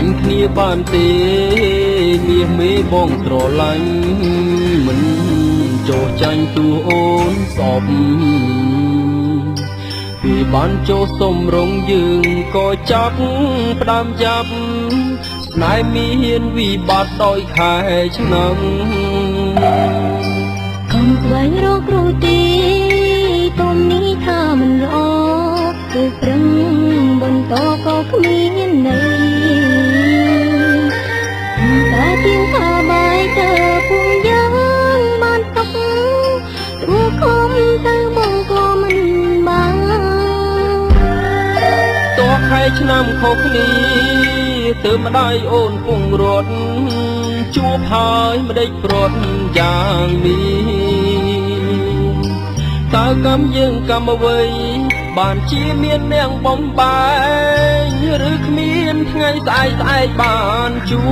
ញ់គ្នាបានទេមាសមេបងស្រឡាញ់មិនចោះចាញ់ទូអូនសពពីបានចូលសុំរងយើងក៏ចាប់ផ្ដើមចាប់ស្នេហ៍មានវិបត្តិដោយខែឆ្នាំកុំស្វែងរកគ្រូទីទុំនេះថាមិនល្អគឺប្រឹងបន្តក៏គ្មានន័យតែទៀងថាបាយទៅពុំយ៉ាងបានຕົកព្រោះខំទៅបងក៏មិនបានតោះខែឆ្នាំខុសគ្នាទើបម្ដាយអូនពងរត់ជួបហើយម្ដេចប្រត់យ៉ាងនេះតើកម្មយើងកម្មអ្វីបានជាមាននាងបំបែងឬគ្មានថ្ងៃស្អែកបានជួ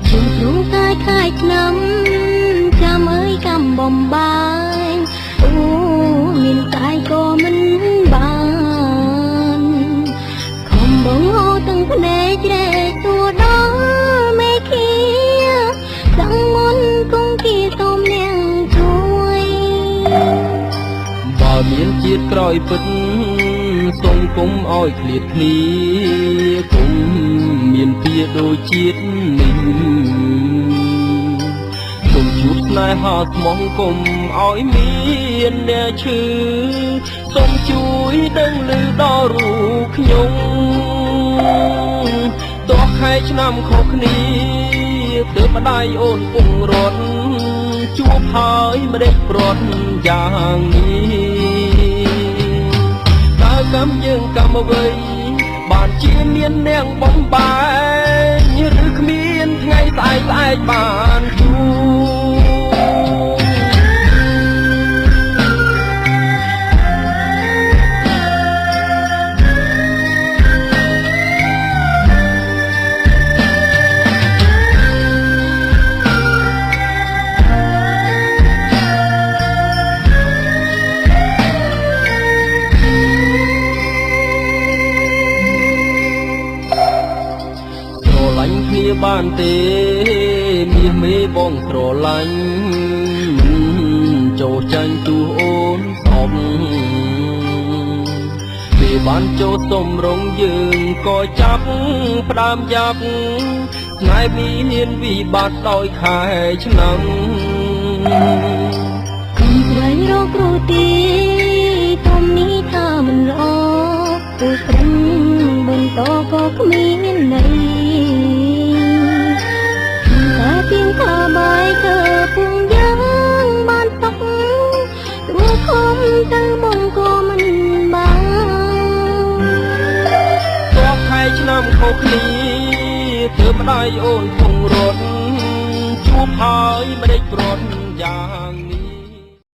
ជុំទ្រូងកាយខាយឆ្នាំចាំអើយកម្មបំបែងអូមានកាយក៏មិនបានខំបងហូរទាំងភ្នែកជ្រែកទួដល់មេឃាដឹងមុនគង់គីសូមនាងជួយបើមានជាតិក្រោយពិតសូមគុំឲ្យឃ្លាតគ្នាគុំមានពីដូចជាតិនេះគុំជួបស្នេហាស្មងគុំឲ្យមានអ្នកឈឺសូមជួយដឹងឮដល់រូបខ្ញុំតោះខែឆ្នាំខុសគ្នាទើបម្ដាយអូនពងរត់ជួបហើយម្ដេចប្រត់យ៉ាងនេះតើកម្មយើងកម្មអ្វីបានជាមាននាងបំបែងឬគ្មានថ្ងៃស្អែកបានជួគ្នាបានទេមាសមេបងស្រឡាញ់ចូលចាញ់ទូអូនសពពេលបានចូលសុំរងយើងក៏ចាប់ផ្ដើមចាប់ស្នេហ៍មានវិបត្តិដោយខែឆ្នាំកុំស្វែងរកគ្រូទីទុំនេះថាមិនល្អគឺប្រឹងបន្តក៏គ្មានន័យទៀងថាបាយទៅពុំយ៉ាងបានຕົកព្រោះខំទៅបងក៏មិនបានតោះខែឆ្នាំខុសគ្នាទើបម្ដាយអូនពងរត់ជួបហើយម្ដេចប្រត់យ៉ាងនេះ